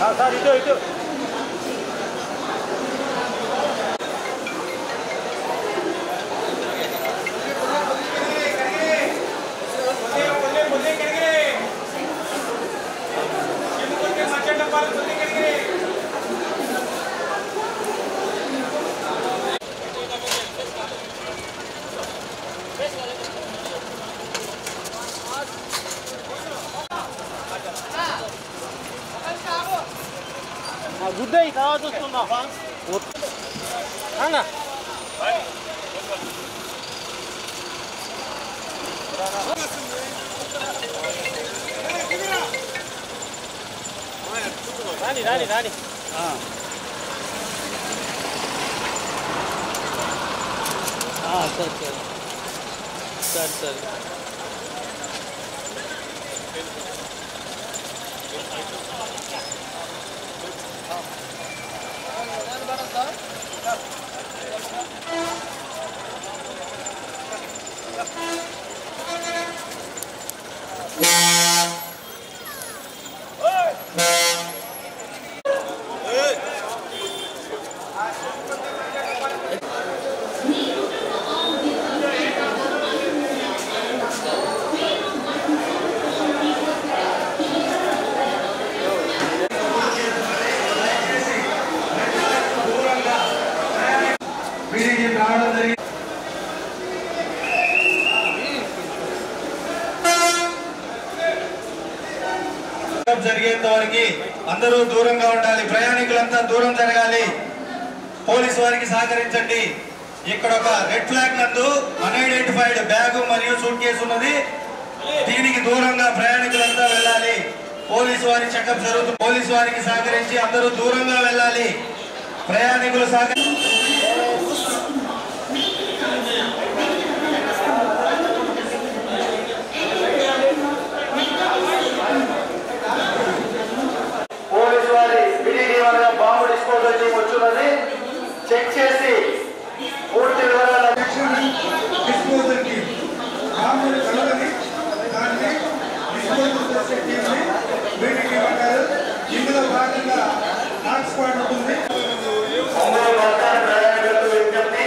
Sir ఇటు ఇటు గుడ్డ తర్వాత వస్తున్నా రాని రాని రాని సరే సరే సరే సరే జరిగేంత వరకు అందరూ దూరంగా ఉండాలి. ప్రయాణికులంతా దూరం జరగాలి. పోలీసు వారికి సహకరించండి. ఇక్కడ ఒక రెడ్ ఫ్లాగ్ నందు అన్ఐడెంటిఫైడ్ బ్యాగ్ మరియు సూట్ కేసు ఉన్నది. దీనికి దూరంగా ప్రయాణికులంతా వెళ్ళాలి. పోలీసు వారి చెకప్ జరుగుతుంది. పోలీసు వారికి సహకరించి అందరూ దూరంగా వెళ్ళాలి. ప్రయాణికులు పోలీసు వారి విడిడి వల్ల బాంబు డిస్పోజల్ టీం వచ్చున్నది. చెక్ చేసి పూర్తి వివరాలు డిస్పోజల్ టీం బాంబుని కలవని దాన్ని డిస్పోజల్ చేసే టీంని విడిడి అంటారు. ఇందులో భాగంగా డాగ్ స్క్వాడ్ ఉంటుంది. ప్రయాణికులకు విజ్ఞప్తి,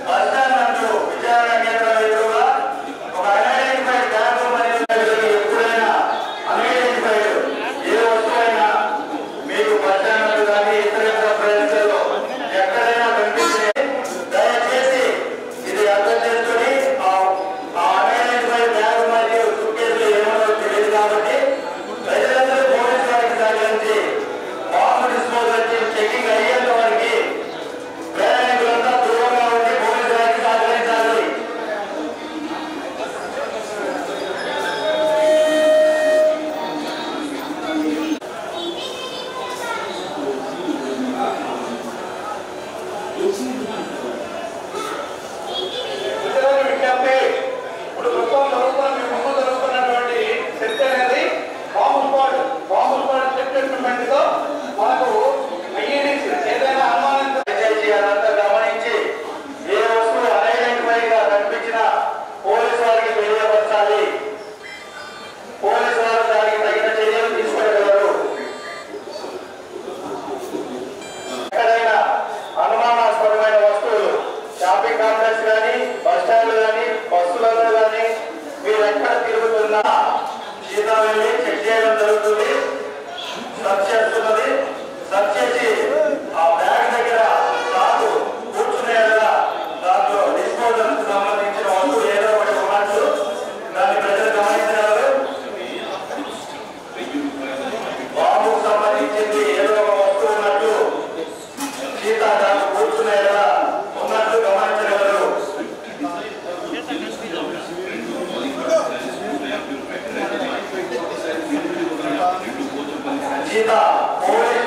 బస్టాండ్ నందు విచారణ కేంద్రం ఎదురుగా ఒక అన్ఐడెంటిఫైడ్ బ్యాగ్ మరియు ఎప్పుడైనా అన్ఐడెంటిఫైడ్ ఏ వస్తువైనా మీకు బస్టాండ్ కానీ ఇతర ప్రదేశాల్లో ఎక్కడైనా కనిపిస్తే దయచేసి ఇది అర్థం చేసుకుని అన్ఐడెంటిఫైడ్ బ్యాగ్ మరియు సూట్కేసులు ఏమో తెలియదు కాబట్టి ప్రజలందరూ పోలీసు వారికి సహకరించి బాంబు డిస్పోజల్ టీం చెకింగ్ అయ్యేంత వరకు ప్రయాణికులంతా దూరంగా ఉండి పోలీసు వారికి సహకరించాలి. విజ్ఞప్తి, ఇప్పుడు ముందు జరుగుతున్నటువంటి చర్చ అనేది బాంబు స్క్వాడ్ స్టేట్మెంట్ తో మనకు ఏదైనా అనుమానం దయచేసి అదంతా గమనించి ఏ వస్తువు అన్ఐడెంటిఫైడ్ గా కనిపించినా పోలీసు వారికి తెలియపరచాలి. పోలీసు వారు దానికి తగిన చర్యలు తీసుకోగలరు. ఎక్కడైనా అనుమానాస్పదమైన వస్తువులు షాపింగ్ కాంప్లెక్స్ కానీ బస్ స్టాండ్లు కానీ బస్సులలో కానీ మీరు ఎక్కడ తిరుగుతున్నా సీదా వెళ్ళి చెక్ చేయడం జరుగుతుంది. సర్చ్ చేస్తున్నది. సర్చ్ చేసి ఆ బ్యాగ్ దగ్గర నాకు కూర్చునేలా దాంట్లో డిస్పోజల్ సంబంధించిన వస్తువు ఏదో ఒకటి ఉన్నట్టు దాన్ని ప్రజలు గమనించగలరు. బాంబుకు సంబంధించింది ఏదో ఒక వస్తువు ఉన్నట్టు సీతా దాంట్లో కూర్చునేలా ఉన్నట్టు గమనించగలరు. సీతా పోలీస్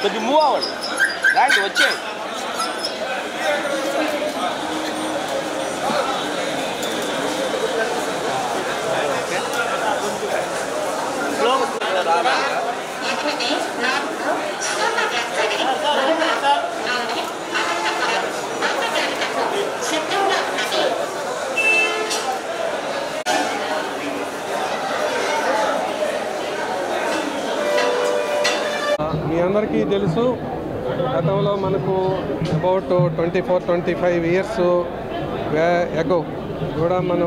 కొద్దిగా మూవ్ అవ్వండి, రండి వచ్చేయండి. మీ అందరికీ తెలుసు, గతంలో మనకు అబౌట్ 24-25 ఇయర్స్ ఎగో కూడా మన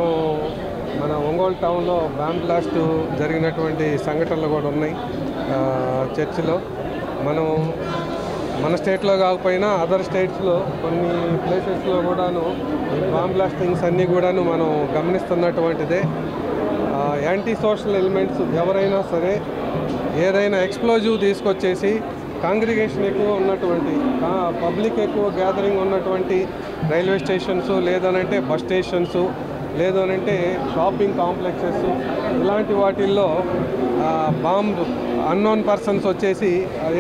ఒంగోలు టౌన్లో బాంబ్ బ్లాస్ట్ జరిగినటువంటి సంఘటనలు కూడా ఉన్నాయి. చర్చిలో మన స్టేట్లో కాకపోయినా అదర్ స్టేట్స్లో కొన్ని ప్లేసెస్లో కూడాను బాంబ్ బ్లాస్టింగ్స్ అన్నీ కూడాను మనం గమనిస్తున్నటువంటిదే. యాంటీ సోషల్ ఎలిమెంట్స్ ఎవరైనా సరే ఏదైనా ఎక్స్ప్లోజివ్ తీసుకొచ్చేసి కాంగ్రిగేషన్ ఎక్కువ ఉన్నటువంటి, పబ్లిక్ ఎక్కువ గ్యాదరింగ్ ఉన్నటువంటి రైల్వే స్టేషన్స్, లేదనంటే బస్ స్టేషన్స్, లేదనంటే షాపింగ్ కాంప్లెక్సెస్, ఇలాంటి వాటిల్లో బాంబు అన్నోన్ పర్సన్స్ వచ్చేసి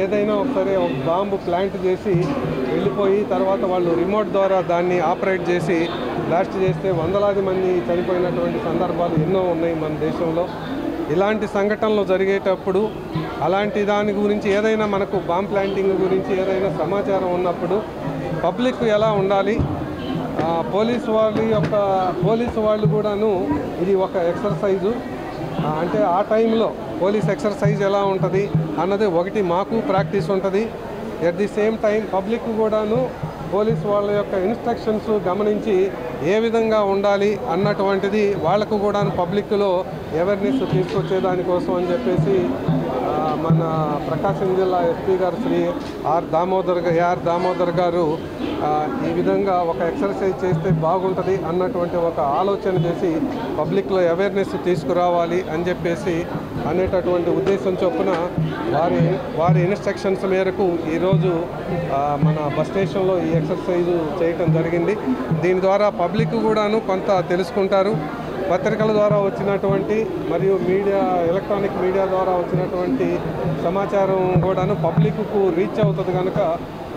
ఏదైనా ఒకసారి ఒక బాంబు ప్లాంట్ చేసి వెళ్ళిపోయి తర్వాత వాళ్ళు రిమోట్ ద్వారా దాన్ని ఆపరేట్ చేసి బ్లాస్ట్ చేస్తే వందలాది మంది చనిపోయినటువంటి సందర్భాలు ఎన్నో ఉన్నాయి మన దేశంలో. ఇలాంటి సంఘటనలు జరిగేటప్పుడు అలాంటి దాని గురించి ఏదైనా మనకు బాంబ్ ప్లాంటింగ్ గురించి ఏదైనా సమాచారం ఉన్నప్పుడు పబ్లిక్ ఎలా ఉండాలి, పోలీసు వాళ్ళు కూడాను ఇది ఒక ఎక్సర్సైజు, అంటే ఆ టైంలో పోలీస్ ఎక్సర్సైజ్ ఎలా ఉంటుంది అన్నది ఒకటి మాకు ప్రాక్టీస్ ఉంటుంది. At the same time public కూడాను పోలీసు వాళ్ళ యొక్క ఇన్స్ట్రక్షన్స్ గమనించి ఏ విధంగా ఉండాలి అన్నటువంటిది వాళ్ళకు కూడా పబ్లిక్లో అవేర్నెస్ తీసుకొచ్చేదానికోసం అని చెప్పేసి మన ప్రకాశం జిల్లా ఎస్పీ గారు శ్రీ ఆర్ దామోదర్ గారు ఈ విధంగా ఒక ఎక్సర్సైజ్ చేస్తే బాగుంటుంది అన్నటువంటి ఒక ఆలోచన చేసి పబ్లిక్లో అవేర్నెస్ తీసుకురావాలి అని చెప్పేసి అనేటటువంటి ఉద్దేశం చొప్పున వారి ఇన్స్ట్రక్షన్స్ మేరకు ఈరోజు మన బస్ స్టేషన్లో ఈ ఎక్సర్సైజ్ చేయటం జరిగింది. దీని ద్వారా పబ్లిక్ కూడాను కొంత తెలుసుకుంటారు. పత్రికల ద్వారా వచ్చినటువంటి మరియు ఎలక్ట్రానిక్ మీడియా ద్వారా వచ్చినటువంటి సమాచారం కూడాను పబ్లిక్కు రీచ్ అవుతుంది కనుక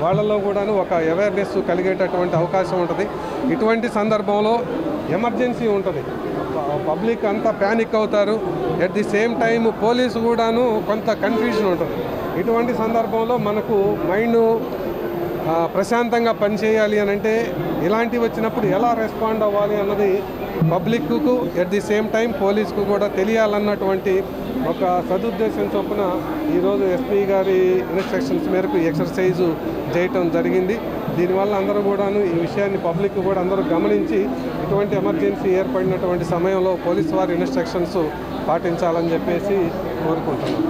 వాళ్ళలో కూడాను ఒక అవేర్నెస్ కలిగేటటువంటి అవకాశం ఉంటుంది. ఇటువంటి సందర్భంలో ఎమర్జెన్సీ ఉంటుంది, పబ్లిక్ అంతా ప్యానిక్ అవుతారు. At the same time police కూడాను కొంత కన్ఫ్యూజన్ ఉంటుంది. ఇటువంటి సందర్భంలో మనకు మైండ్ ప్రశాంతంగా పనిచేయాలి అని అంటే ఇలాంటివి వచ్చినప్పుడు ఎలా రెస్పాండ్ అవ్వాలి అన్నది పబ్లిక్కు ఎట్ ది సేమ్ టైం పోలీసుకు కూడా తెలియాలన్నటువంటి ఒక సదుద్దేశం చొప్పున ఈరోజు ఎస్పీ గారి ఇన్స్ట్రక్షన్స్ మేరకు ఈ ఎక్సర్సైజు చేయటం జరిగింది. దీనివల్ల అందరూ కూడాను ఈ విషయాన్ని పబ్లిక్ కూడా అందరూ గమనించి ఇటువంటి ఎమర్జెన్సీ ఏర్పడినటువంటి సమయంలో పోలీసు వారి ఇన్స్ట్రక్షన్స్ పాటించాలని చెప్పేసి కోరుకుంటున్నాం.